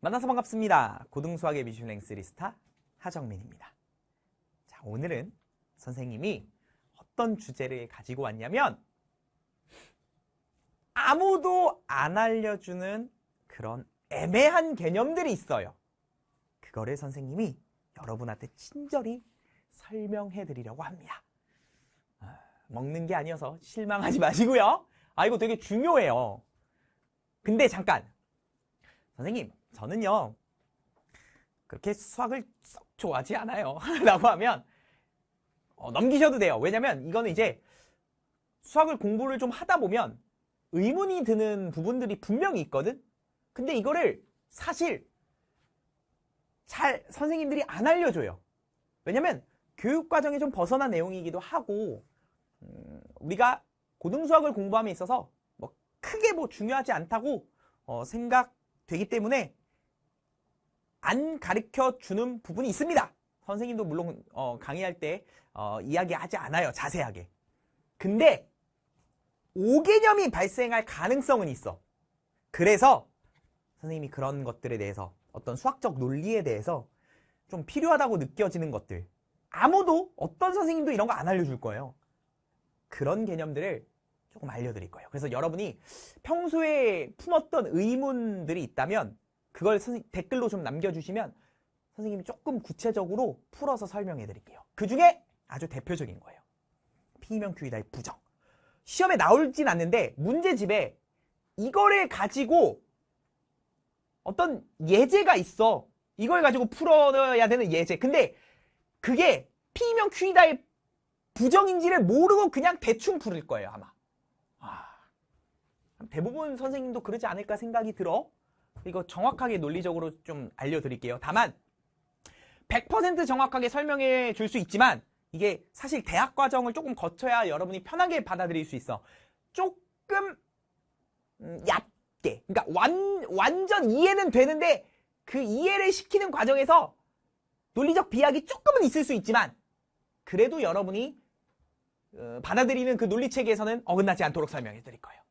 만나서 반갑습니다. 고등수학의 미슐랭 3스타 하정민입니다. 자, 오늘은 선생님이 어떤 주제를 가지고 왔냐면 아무도 안 알려주는 그런 애매한 개념들이 있어요. 그거를 선생님이 여러분한테 친절히 설명해 드리려고 합니다. 먹는 게 아니어서 실망하지 마시고요. 이거 되게 중요해요. 근데 잠깐, 선생님, 저는요 그렇게 수학을 썩 좋아하지 않아요 라고 하면 넘기셔도 돼요. 왜냐면 이거는 이제 수학을 공부를 좀 하다 보면 의문이 드는 부분들이 분명히 있거든. 근데 이거를 사실 잘 선생님들이 안 알려줘요. 왜냐면 교육과정에 좀 벗어난 내용이기도 하고 우리가 고등수학을 공부함에 있어서 뭐 크게 뭐 중요하지 않다고 생각되기 때문에 안 가르쳐주는 부분이 있습니다. 선생님도 물론 강의할 때 이야기하지 않아요. 자세하게. 근데 오개념이 발생할 가능성은 있어. 그래서 선생님이 그런 것들에 대해서 어떤 수학적 논리에 대해서 좀 필요하다고 느껴지는 것들, 아무도 어떤 선생님도 이런 거 안 알려줄 거예요. 그런 개념들을 조금 알려드릴 거예요. 그래서 여러분이 평소에 품었던 의문들이 있다면 그걸 댓글로 좀 남겨주시면 선생님이 조금 구체적으로 풀어서 설명해 드릴게요. 그 중에 아주 대표적인 거예요. P면 Q이다의 부정. 시험에 나올진 않는데 문제집에 이거를 가지고 어떤 예제가 있어. 이걸 가지고 풀어야 되는 예제. 근데 그게 P면 Q이다의 부정인지를 모르고 그냥 대충 풀을 거예요, 아마. 대부분 선생님도 그러지 않을까 생각이 들어. 이거 정확하게 논리적으로 좀 알려드릴게요. 다만 100% 정확하게 설명해 줄 수 있지만 이게 사실 대학 과정을 조금 거쳐야 여러분이 편하게 받아들일 수 있어. 조금 얕게. 그러니까 완전 이해는 되는데 그 이해를 시키는 과정에서 논리적 비약이 조금은 있을 수 있지만 그래도 여러분이 받아들이는 그 논리체계에서는 어긋나지 않도록 설명해 드릴 거예요.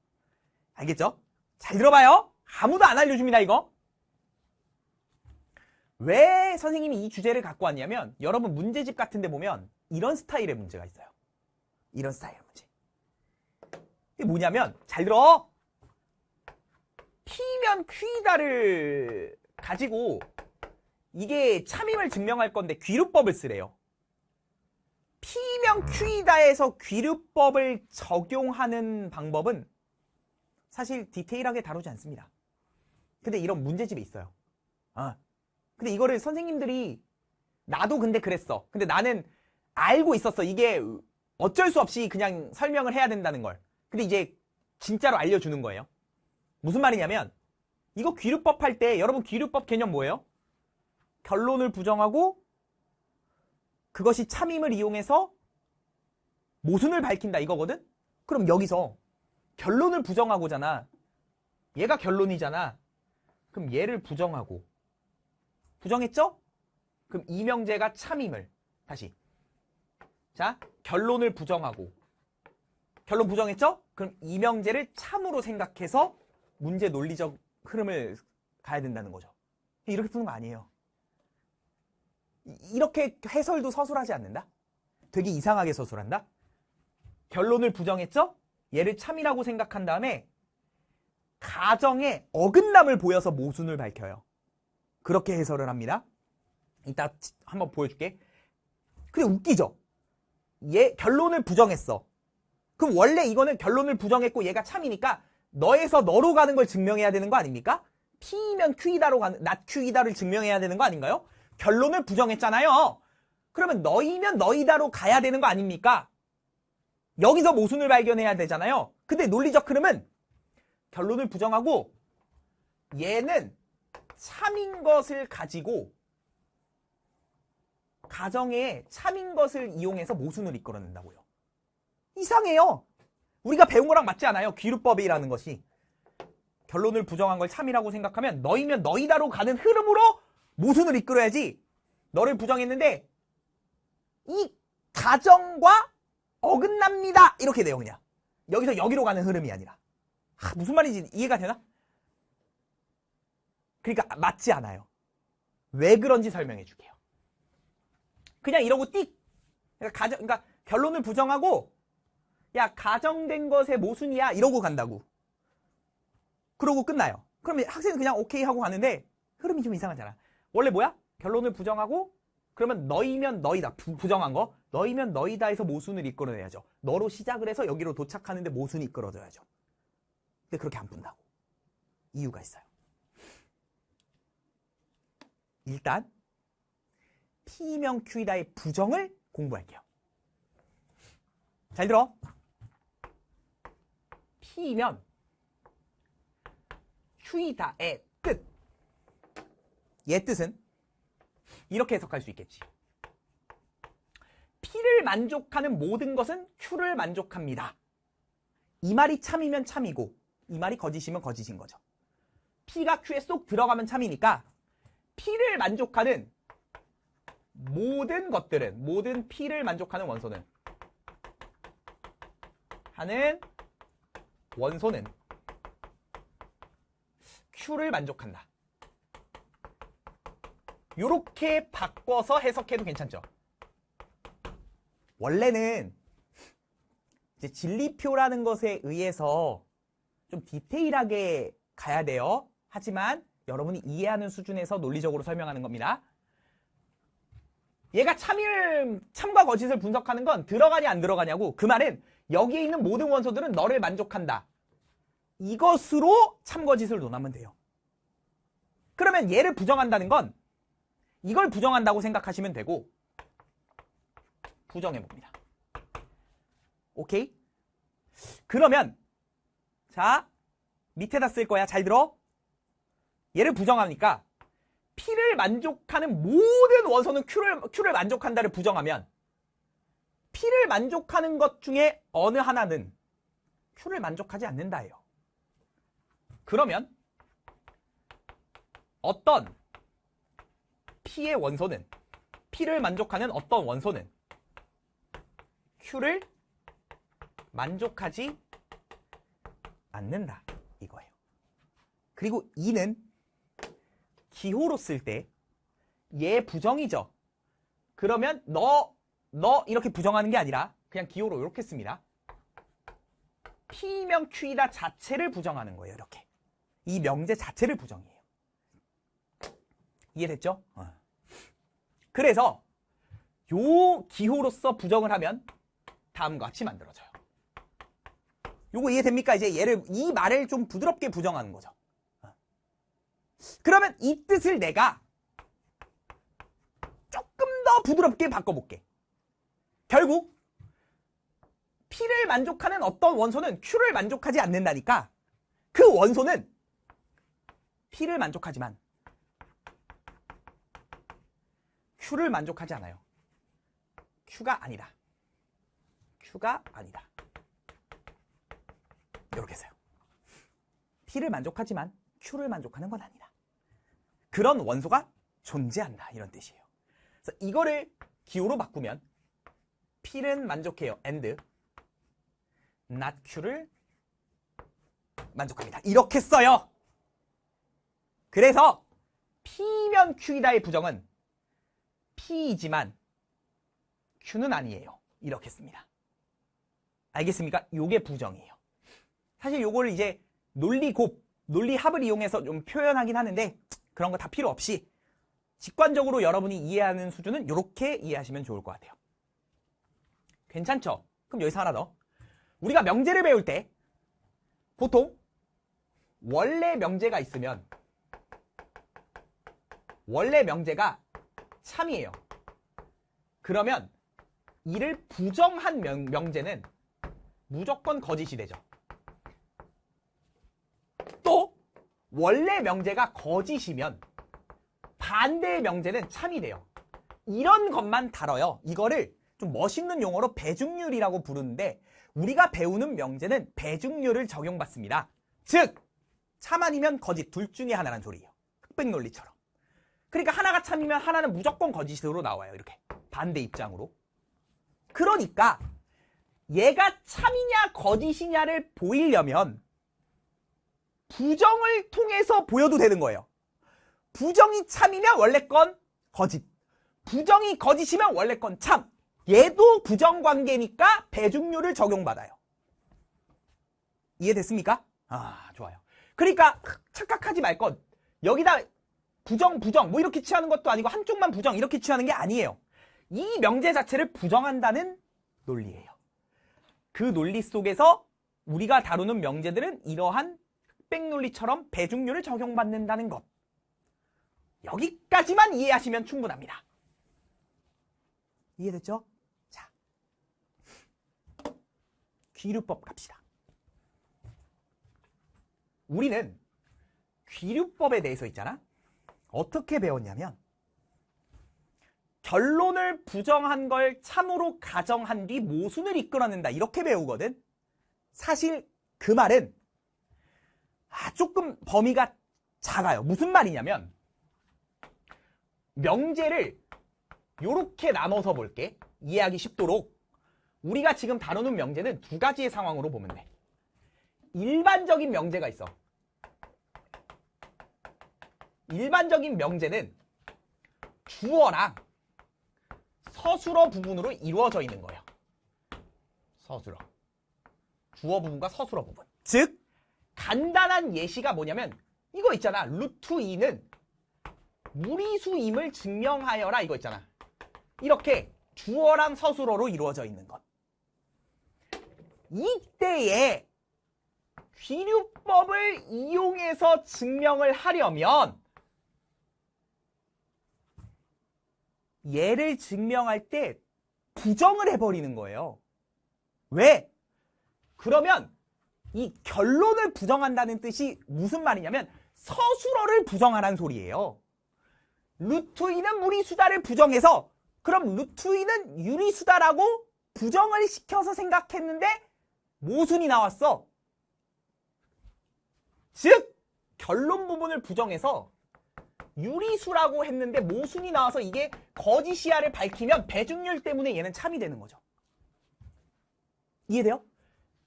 알겠죠? 잘 들어봐요. 아무도 안 알려줍니다, 이거. 왜 선생님이 이 주제를 갖고 왔냐면 여러분 문제집 같은 데 보면 이런 스타일의 문제가 있어요. 이런 스타일의 문제. 이게 뭐냐면, 잘 들어. P면 Q이다를 가지고 이게 참임을 증명할 건데 귀류법을 쓰래요. P면 Q이다에서 귀류법을 적용하는 방법은 사실 디테일하게 다루지 않습니다. 근데 이런 문제집이 있어요. 근데 이거를 선생님들이 나도 근데 그랬어. 근데 나는 알고 있었어. 이게 어쩔 수 없이 그냥 설명을 해야 된다는 걸. 근데 이제 진짜로 알려주는 거예요. 무슨 말이냐면 이거 귀류법 할 때 여러분 귀류법 개념 뭐예요? 결론을 부정하고 그것이 참임을 이용해서 모순을 밝힌다 이거거든? 그럼 여기서 결론을 부정하고잖아. 얘가 결론이잖아. 그럼 얘를 부정하고. 부정했죠? 그럼 이명재가 참임을. 다시. 자, 결론을 부정하고. 결론 부정했죠? 그럼 이명재를 참으로 생각해서 문제 논리적 흐름을 가야 된다는 거죠. 이렇게 푸는 거 아니에요. 이렇게 해설도 서술하지 않는다? 되게 이상하게 서술한다? 결론을 부정했죠? 얘를 참이라고 생각한 다음에 가정에 어긋남을 보여서 모순을 밝혀요. 그렇게 해설을 합니다. 이따 한번 보여줄게. 근데 웃기죠? 얘 결론을 부정했어. 그럼 원래 이거는 결론을 부정했고 얘가 참이니까 너에서 너로 가는 걸 증명해야 되는 거 아닙니까? P면 Q이다로 가는, not Q이다를 증명해야 되는 거 아닌가요? 결론을 부정했잖아요. 그러면 너이면 너이다로 가야 되는 거 아닙니까? 여기서 모순을 발견해야 되잖아요. 근데 논리적 흐름은 결론을 부정하고 얘는 참인 것을 가지고 가정에 참인 것을 이용해서 모순을 이끌어낸다고요. 이상해요. 우리가 배운 거랑 맞지 않아요. 귀류법이라는 것이. 결론을 부정한 걸 참이라고 생각하면 너이면 너이다로 가는 흐름으로 모순을 이끌어야지. 너를 부정했는데 이 가정과 어긋납니다. 이렇게 돼요, 그냥. 여기서 여기로 가는 흐름이 아니라. 무슨 말인지 이해가 되나? 그러니까 맞지 않아요. 왜 그런지 설명해 줄게요. 그냥 이러고 띡! 그러니까 결론을 부정하고 야 가정된 것의 모순이야 이러고 간다고. 그러고 끝나요. 그러면 학생은 그냥 오케이 하고 가는데 흐름이 좀 이상하잖아. 원래 뭐야? 결론을 부정하고 그러면 너희면 너희다. 부정한 거. 너희면 너희다 해서 모순을 이끌어내야죠. 너로 시작을 해서 여기로 도착하는데 모순이 이끌어져야죠. 근데 그렇게 안 푼다고. 이유가 있어요. 일단 P명 Q이다의 부정을 공부할게요. 잘 들어. P면 Q이다의 뜻. 얘 뜻은 이렇게 해석할 수 있겠지. P를 만족하는 모든 것은 Q를 만족합니다. 이 말이 참이면 참이고 이 말이 거짓이면 거짓인 거죠. P가 Q에 쏙 들어가면 참이니까 P를 만족하는 모든 것들은, 모든 P를 만족하는 원소는 Q를 만족한다. 요렇게 바꿔서 해석해도 괜찮죠. 원래는 이제 진리표라는 것에 의해서 좀 디테일하게 가야 돼요. 하지만 여러분이 이해하는 수준에서 논리적으로 설명하는 겁니다. 얘가 참과 거짓을 분석하는 건 들어가냐 안 들어가냐고. 그 말은 여기에 있는 모든 원소들은 너를 만족한다. 이것으로 참 거짓을 논하면 돼요. 그러면 얘를 부정한다는 건 이걸 부정한다고 생각하시면 되고 부정해봅니다. 오케이? 그러면 자 밑에다 쓸 거야. 잘 들어. 얘를 부정하니까 P를 만족하는 모든 원소는 Q를 만족한다를 부정하면 P를 만족하는 것 중에 어느 하나는 Q를 만족하지 않는다예요. 그러면 어떤 P의 원소는, P를 만족하는 어떤 원소는 Q를 만족하지 않는다 이거예요. 그리고 이는 기호로 쓸 때 얘 부정이죠. 그러면 너 이렇게 부정하는 게 아니라 그냥 기호로 이렇게 씁니다. P명 Q이다 자체를 부정하는 거예요. 이렇게. 이 명제 자체를 부정이에요. 이해됐죠? 그래서 요 기호로서 부정을 하면 다음과 같이 만들어져요. 요거 이해됩니까? 이제 이 말을 좀 부드럽게 부정하는 거죠. 그러면 이 뜻을 내가 조금 더 부드럽게 바꿔볼게. 결국 P를 만족하는 어떤 원소는 Q를 만족하지 않는다니까 그 원소는 P를 만족하지만 Q를 만족하지 않아요. Q가 아니다. Q가 아니다. 이렇게 써요. P를 만족하지만 Q를 만족하는 건 아니다. 그런 원소가 존재한다. 이런 뜻이에요. 그래서 이거를 기호로 바꾸면 P는 만족해요. and not Q를 만족합니다. 이렇게 써요. 그래서 P면 Q이다의 부정은 P이지만 Q는 아니에요. 이렇게 씁니다. 알겠습니까? 요게 부정이에요. 사실 요거를 이제 논리합을 이용해서 좀 표현하긴 하는데 그런 거 다 필요 없이 직관적으로 여러분이 이해하는 수준은 이렇게 이해하시면 좋을 것 같아요. 괜찮죠? 그럼 여기서 하나 더. 우리가 명제를 배울 때 보통 원래 명제가 있으면 원래 명제가 참이에요. 그러면 이를 부정한 명제는 무조건 거짓이 되죠. 또 원래 명제가 거짓이면 반대의 명제는 참이 돼요. 이런 것만 다뤄요. 이거를 좀 멋있는 용어로 배중률이라고 부르는데 우리가 배우는 명제는 배중률을 적용받습니다. 즉 참 아니면 거짓 둘 중에 하나란 소리예요. 흑백논리처럼. 그러니까 하나가 참이면 하나는 무조건 거짓으로 나와요. 이렇게 반대 입장으로. 그러니까 얘가 참이냐 거짓이냐를 보이려면 부정을 통해서 보여도 되는 거예요. 부정이 참이면 원래 건 거짓. 부정이 거짓이면 원래 건 참. 얘도 부정관계니까 배중률을 적용받아요. 이해됐습니까? 아, 좋아요. 그러니까 착각하지 말 건 여기다 부정 뭐 이렇게 취하는 것도 아니고 한쪽만 부정 이렇게 취하는 게 아니에요. 이 명제 자체를 부정한다는 논리예요. 그 논리 속에서 우리가 다루는 명제들은 이러한 흑백 논리처럼 배중률을 적용받는다는 것. 여기까지만 이해하시면 충분합니다. 이해됐죠? 자, 귀류법 갑시다. 우리는 귀류법에 대해서 있잖아. 어떻게 배웠냐면 결론을 부정한 걸 참으로 가정한 뒤 모순을 이끌어낸다 이렇게 배우거든. 사실 그 말은 조금 범위가 작아요. 무슨 말이냐면 명제를 요렇게 나눠서 볼게. 이해하기 쉽도록. 우리가 지금 다루는 명제는 두 가지의 상황으로 보면 돼. 일반적인 명제가 있어. 일반적인 명제는 주어랑 서술어 부분으로 이루어져 있는 거예요. 서술어. 주어 부분과 서술어 부분. 즉 간단한 예시가 뭐냐면 이거 있잖아. 루트 2는 무리수임을 증명하여라 이거 있잖아. 이렇게 주어랑 서술어로 이루어져 있는 것. 이때에 귀류법을 이용해서 증명을 하려면 얘를 증명할 때 부정을 해버리는 거예요. 왜? 그러면 이 결론을 부정한다는 뜻이 무슨 말이냐면 서술어를 부정하라는 소리예요. 루트 2는 무리수다를 부정해서 그럼 루트 2는 유리수다라고 부정을 시켜서 생각했는데 모순이 나왔어. 즉 결론 부분을 부정해서 유리수라고 했는데 모순이 나와서 이게 거짓이야를 밝히면 배중률 때문에 얘는 참이 되는 거죠. 이해돼요?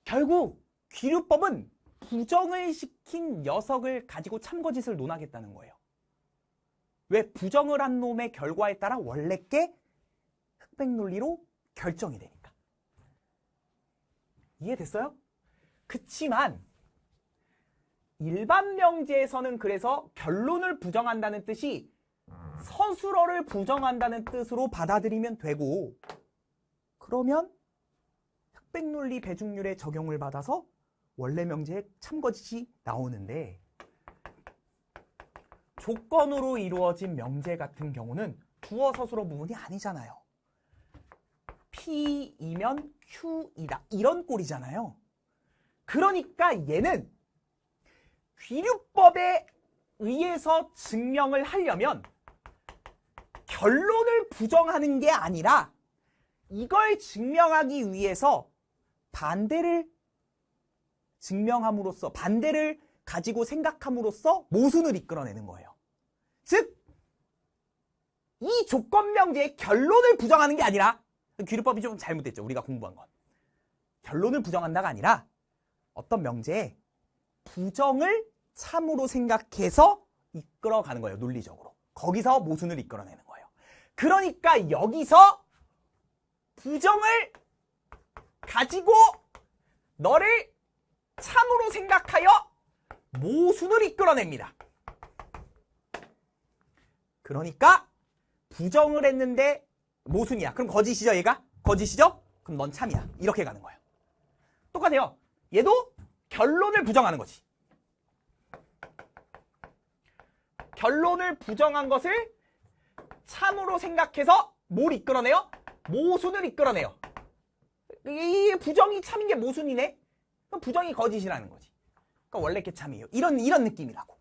결국 귀류법은 부정을 시킨 녀석을 가지고 참거짓을 논하겠다는 거예요. 왜? 부정을 한 놈의 결과에 따라 원래 게 흑백 논리로 결정이 되니까. 이해됐어요? 그치만 일반 명제에서는 그래서 결론을 부정한다는 뜻이 서술어를 부정한다는 뜻으로 받아들이면 되고, 그러면 흑백 논리 배중률의 적용을 받아서 원래 명제에 참거짓이 나오는데, 조건으로 이루어진 명제 같은 경우는 주어 서술어 부분이 아니잖아요. P이면 Q이다 이런 꼴이잖아요. 그러니까 얘는 귀류법에 의해서 증명을 하려면 결론을 부정하는 게 아니라 이걸 증명하기 위해서 반대를 증명함으로써, 반대를 가지고 생각함으로써 모순을 이끌어내는 거예요. 즉, 이 조건 명제의 결론을 부정하는 게 아니라, 귀류법이 좀 잘못됐죠. 우리가 공부한 건. 결론을 부정한다가 아니라 어떤 명제에 부정을 참으로 생각해서 이끌어가는 거예요. 논리적으로. 거기서 모순을 이끌어내는 거예요. 그러니까 여기서 부정을 가지고 너를 참으로 생각하여 모순을 이끌어냅니다. 그러니까 부정을 했는데 모순이야. 그럼 거짓이죠, 얘가? 거짓이죠? 그럼 넌 참이야. 이렇게 가는 거예요. 똑같아요. 얘도 결론을 부정하는 거지. 결론을 부정한 것을 참으로 생각해서 뭘 이끌어내요? 모순을 이끌어내요. 이 부정이 참인 게 모순이네? 그럼 부정이 거짓이라는 거지. 그러니까 원래 게 참이에요. 이런 느낌이라고.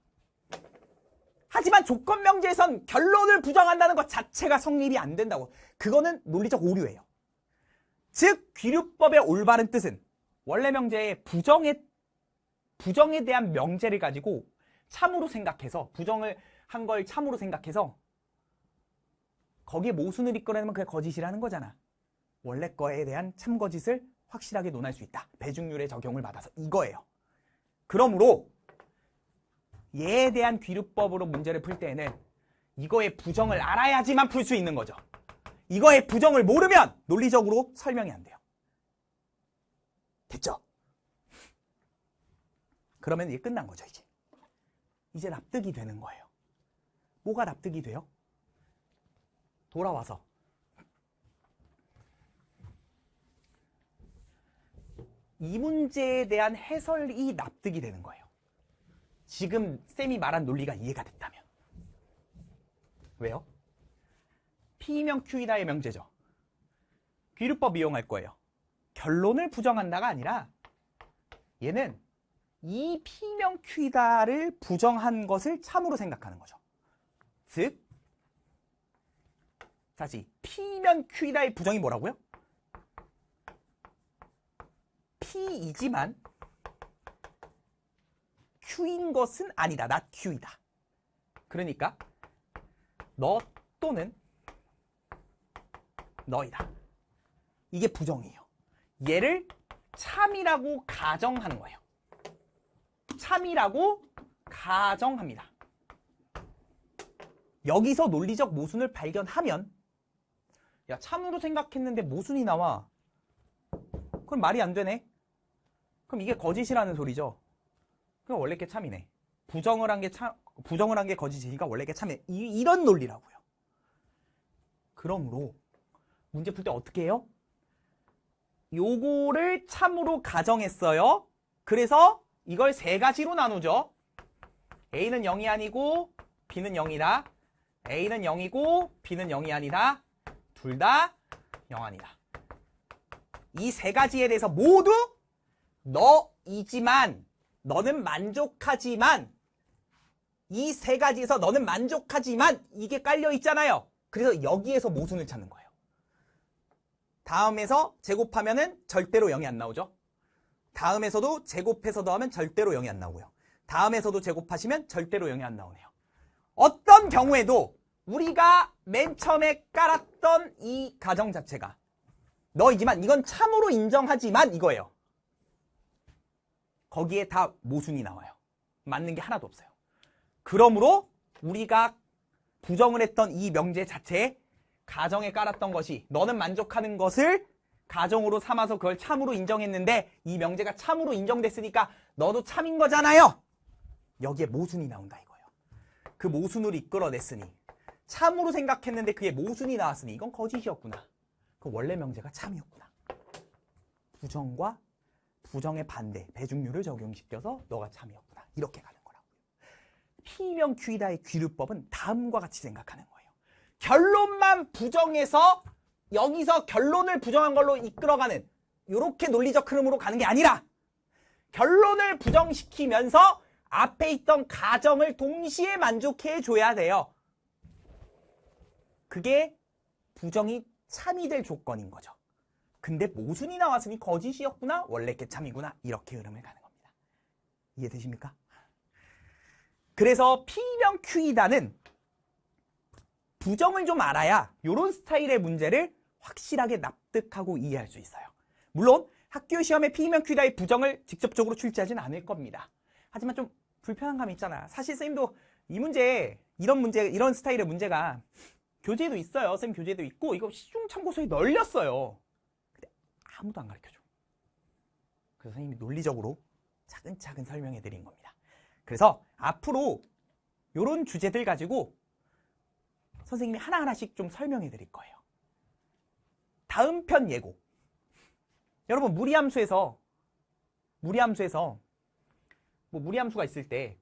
하지만 조건 명제에선 결론을 부정한다는 것 자체가 성립이 안 된다고. 그거는 논리적 오류예요. 즉 귀류법의 올바른 뜻은 원래 명제의 부정에 대한 명제를 가지고 참으로 생각해서, 부정을 한 걸 참으로 생각해서 거기에 모순을 이끌어내면 그게 거짓이라는 거잖아. 원래 거에 대한 참거짓을 확실하게 논할 수 있다. 배중률의 적용을 받아서 이거예요. 그러므로 얘에 대한 귀류법으로 문제를 풀 때에는 이거의 부정을 알아야지만 풀 수 있는 거죠. 이거의 부정을 모르면 논리적으로 설명이 안 돼요. 됐죠? 그러면 이게 끝난 거죠, 이제. 이제 납득이 되는 거예요. 뭐가 납득이 돼요? 돌아와서 이 문제에 대한 해설이 납득이 되는 거예요. 지금 쌤이 말한 논리가 이해가 됐다면. 왜요? P면 Q이다의 명제죠. 귀류법 이용할 거예요. 결론을 부정한다가 아니라 얘는 이 P면 Q이다를 부정한 것을 참으로 생각하는 거죠. 즉, 다시 P면 Q이다의 부정이 뭐라고요? P이지만 Q인 것은 아니다. not Q이다. 그러니까 너 또는 너이다. 이게 부정이에요. 얘를 참이라고 가정하는 거예요. 참이라고 가정합니다. 여기서 논리적 모순을 발견하면 야, 참으로 생각했는데 모순이 나와. 그럼 말이 안 되네. 그럼 이게 거짓이라는 소리죠. 그럼 원래 게 참이네. 부정을 한 게 거짓이니까 원래 게 참이네. 이런 논리라고요. 그러므로 문제 풀 때 어떻게 해요? 요거를 참으로 가정했어요. 그래서 이걸 세 가지로 나누죠. A는 0이 아니고 B는 0이다. A는 0이고 B는 0이 아니다. 둘 다 0 아니다. 이 세 가지에 대해서 모두 너이지만 너는 만족하지만 이 세 가지에서 너는 만족하지만 이게 깔려 있잖아요. 그래서 여기에서 모순을 찾는 거예요. 다음에서 제곱하면은 절대로 0이 안 나오죠. 다음에서도 제곱해서 더하면 절대로 0이 안 나오고요. 다음에서도 제곱하시면 절대로 0이 안 나오네요. 어떤 경우에도 우리가 맨 처음에 깔았던 이 가정 자체가 너이지만 이건 참으로 인정하지만 이거예요. 거기에 다 모순이 나와요. 맞는 게 하나도 없어요. 그러므로 우리가 부정을 했던 이 명제 자체에 가정에 깔았던 것이 너는 만족하는 것을 가정으로 삼아서 그걸 참으로 인정했는데 이 명제가 참으로 인정됐으니까 너도 참인 거잖아요. 여기에 모순이 나온다 이거예요. 그 모순을 이끌어냈으니 참으로 생각했는데 그게 모순이 나왔으니 이건 거짓이었구나. 그 원래 명제가 참이었구나. 부정과 부정의 반대, 배중률을 적용시켜서 너가 참이었구나. 이렇게 가는 거라고요. P면 Q이다의 귀류법은 다음과 같이 생각하는 거예요. 결론만 부정해서 여기서 결론을 부정한 걸로 이끌어가는 이렇게 논리적 흐름으로 가는 게 아니라 결론을 부정시키면서 앞에 있던 가정을 동시에 만족해 줘야 돼요. 그게 부정이 참이 될 조건인 거죠. 근데 모순이 나왔으니 거짓이었구나. 원래 게 참이구나. 이렇게 흐름을 가는 겁니다. 이해되십니까? 그래서 P면 Q이다는 부정을 좀 알아야 이런 스타일의 문제를 확실하게 납득하고 이해할 수 있어요. 물론 학교 시험에 P면 Q이다의 부정을 직접적으로 출제하지는 않을 겁니다. 하지만 좀 불편한 감이 있잖아. 사실 선생님도 이 문제, 이런 스타일의 문제가 교재에도 있어요. 선생님 교재에도 있고 이거 시중 참고서에 널렸어요. 근데 아무도 안 가르쳐줘. 그래서 선생님이 논리적으로 차근차근 설명해 드린 겁니다. 그래서 앞으로 이런 주제들 가지고 선생님이 하나하나씩 좀 설명해 드릴 거예요. 다음 편 예고. 여러분 무리함수에서 뭐 무리함수가 있을 때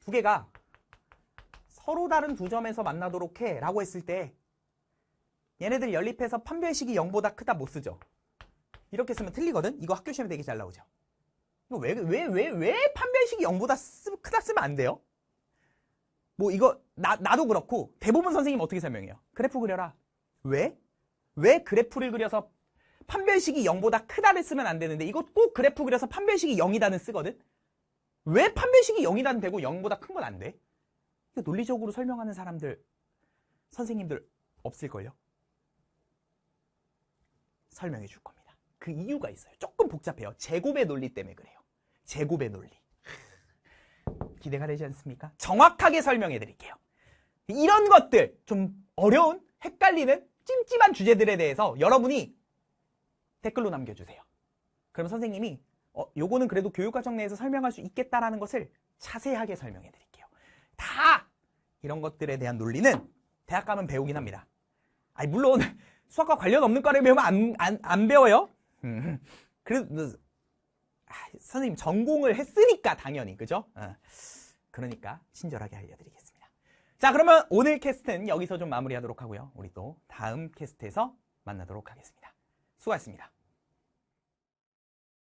두 개가 서로 다른 두 점에서 만나도록 해 라고 했을 때 얘네들 연립해서 판별식이 0보다 크다 못 쓰죠. 이렇게 쓰면 틀리거든. 이거 학교 시험에 되게 잘 나오죠. 이거 왜 판별식이 0보다 크다 쓰면 안 돼요? 뭐 이거 나도 그렇고 대부분 선생님 어떻게 설명해요? 그래프 그려라. 왜 그래프를 그려서 판별식이 0보다 크다를 쓰면 안 되는데 이거 꼭 그래프 그려서 판별식이 0이다는 쓰거든? 왜 판별식이 0이다는 되고 0보다 큰 건 안 돼? 이거 논리적으로 설명하는 사람들, 선생님들 없을걸요? 설명해 줄 겁니다. 그 이유가 있어요. 조금 복잡해요. 제곱의 논리 때문에 그래요. 제곱의 논리. 기대가 되지 않습니까? 정확하게 설명해 드릴게요. 이런 것들, 좀 어려운, 헷갈리는 찜찜한 주제들에 대해서 여러분이 댓글로 남겨주세요. 그럼 선생님이 요거는 그래도 교육과정 내에서 설명할 수 있겠다라는 것을 자세하게 설명해 드릴게요. 다 이런 것들에 대한 논리는 대학 가면 배우긴 합니다. 아니 물론 수학과 관련 없는 과를 배우면 안 배워요. 그래도 선생님 전공을 했으니까 당연히, 그죠? 그러니까 친절하게 알려드리겠습니다. 자, 그러면 오늘 캐스트는 여기서 좀 마무리하도록 하고요. 우리 또 다음 캐스트에서 만나도록 하겠습니다. 수고하셨습니다.